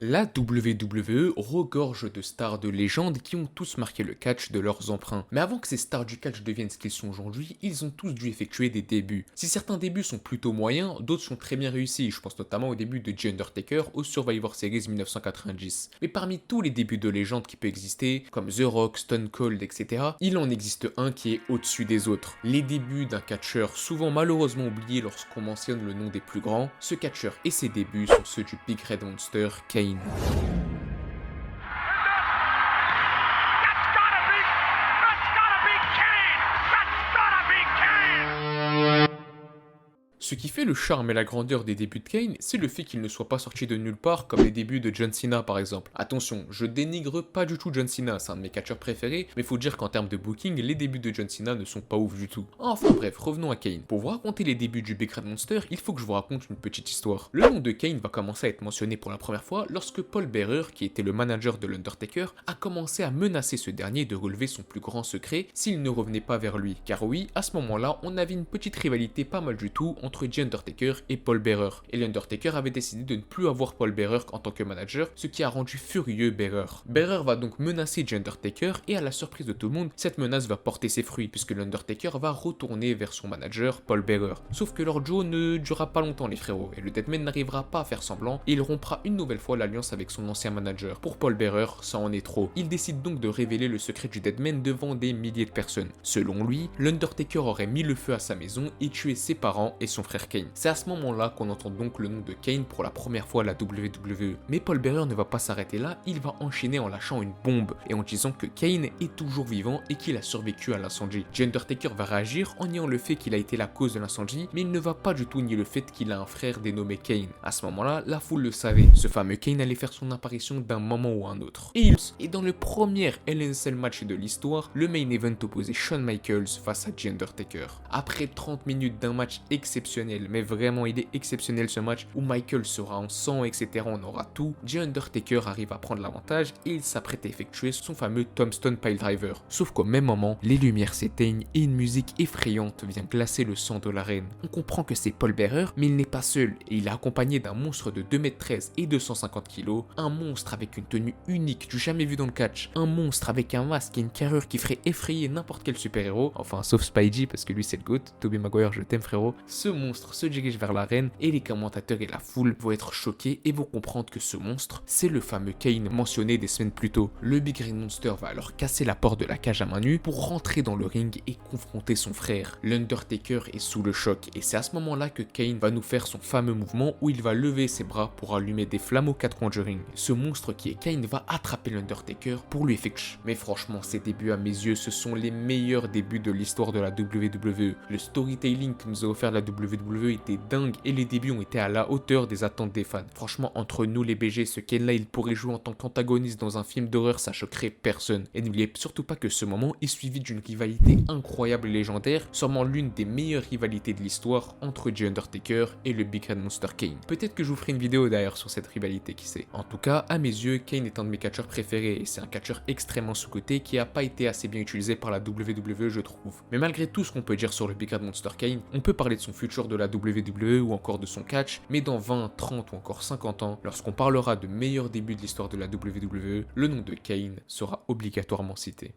La WWE regorge de stars de légende qui ont tous marqué le catch de leurs emprunts. Mais avant que ces stars du catch deviennent ce qu'ils sont aujourd'hui, ils ont tous dû effectuer des débuts. Si certains débuts sont plutôt moyens, d'autres sont très bien réussis. Je pense notamment au début de The Undertaker au Survivor Series 1990. Mais parmi tous les débuts de légende qui peuvent exister, comme The Rock, Stone Cold, etc., il en existe un qui est au-dessus des autres. Les débuts d'un catcheur souvent malheureusement oublié lorsqu'on mentionne le nom des plus grands, ce catcheur et ses débuts sont ceux du Big Red Monster, Kane. Ce qui fait le charme et la grandeur des débuts de Kane, c'est le fait qu'il ne soit pas sorti de nulle part comme les débuts de John Cena par exemple. Attention, je dénigre pas du tout John Cena, c'est un de mes catcheurs préférés, mais faut dire qu'en termes de booking, les débuts de John Cena ne sont pas ouf du tout. Enfin bref, revenons à Kane. Pour vous raconter les débuts du Big Red Monster, il faut que je vous raconte une petite histoire. Le nom de Kane va commencer à être mentionné pour la première fois lorsque Paul Bearer, qui était le manager de l'Undertaker, a commencé à menacer ce dernier de relever son plus grand secret s'il ne revenait pas vers lui. Car oui, à ce moment-là, on avait une petite rivalité pas mal du tout entre The Undertaker et Paul Bearer. Et l'Undertaker avait décidé de ne plus avoir Paul Bearer en tant que manager, ce qui a rendu furieux Bearer. Bearer va donc menacer The Undertaker et à la surprise de tout le monde, cette menace va porter ses fruits puisque l'Undertaker va retourner vers son manager Paul Bearer. Sauf que leur duo ne durera pas longtemps les frérots et le Deadman n'arrivera pas à faire semblant et il rompra une nouvelle fois l'alliance avec son ancien manager. Pour Paul Bearer, ça en est trop. Il décide donc de révéler le secret du Deadman devant des milliers de personnes. Selon lui, l'Undertaker aurait mis le feu à sa maison et tué ses parents et son frère Kane. C'est à ce moment-là qu'on entend donc le nom de Kane pour la première fois à la WWE. Mais Paul Bearer ne va pas s'arrêter là, il va enchaîner en lâchant une bombe et en disant que Kane est toujours vivant et qu'il a survécu à l'incendie. The Undertaker va réagir en niant le fait qu'il a été la cause de l'incendie, mais il ne va pas du tout nier le fait qu'il a un frère dénommé Kane. À ce moment-là, la foule le savait, ce fameux Kane allait faire son apparition d'un moment ou un autre. Et dans le premier Hell in a Cell match de l'histoire, le main event opposait Shawn Michaels face à The Undertaker. Après 30 minutes d'un match exceptionnel, mais vraiment il est exceptionnel ce match où Michael sera en sang, etc. On aura tout. The Undertaker arrive à prendre l'avantage et il s'apprête à effectuer son fameux Tombstone Piledriver. Sauf qu'au même moment, les lumières s'éteignent et une musique effrayante vient glacer le sang de l'arène. On comprend que c'est Paul Bearer, mais il n'est pas seul et il est accompagné d'un monstre de 2m13 et 250 kg, un monstre avec une tenue unique du jamais vu dans le catch, un monstre avec un masque et une carrure qui ferait effrayer n'importe quel super-héros, enfin sauf Spidey parce que lui c'est le GOAT. Tobey Maguire, je t'aime frérot. Ce monstre se dirige vers l'arène et les commentateurs et la foule vont être choqués et vont comprendre que ce monstre, c'est le fameux Kane mentionné des semaines plus tôt. Le Big Red Monster va alors casser la porte de la cage à main nue pour rentrer dans le ring et confronter son frère. L'Undertaker est sous le choc et c'est à ce moment-là que Kane va nous faire son fameux mouvement où il va lever ses bras pour allumer des flammes aux quatre coins du ring. Ce monstre qui est Kane va attraper l'Undertaker pour lui effectuer. Mais franchement, ces débuts à mes yeux, ce sont les meilleurs débuts de l'histoire de la WWE. Le storytelling que nous a offert la WWE était dingue et les débuts ont été à la hauteur des attentes des fans. Franchement, entre nous les BG, ce Kane là il pourrait jouer en tant qu'antagoniste dans un film d'horreur, ça choquerait personne. Et n'oubliez surtout pas que ce moment est suivi d'une rivalité incroyable et légendaire, sûrement l'une des meilleures rivalités de l'histoire entre The Undertaker et le Big Red Monster Kane. Peut-être que je vous ferai une vidéo d'ailleurs sur cette rivalité, qui sait. En tout cas, à mes yeux, Kane est un de mes catcheurs préférés et c'est un catcheur extrêmement sous-coté qui a pas été assez bien utilisé par la WWE je trouve. Mais malgré tout ce qu'on peut dire sur le Big Red Monster Kane, on peut parler de son futur de la WWE ou encore de son catch, mais dans 20, 30 ou encore 50 ans, lorsqu'on parlera de meilleurs débuts de l'histoire de la WWE, le nom de Kane sera obligatoirement cité.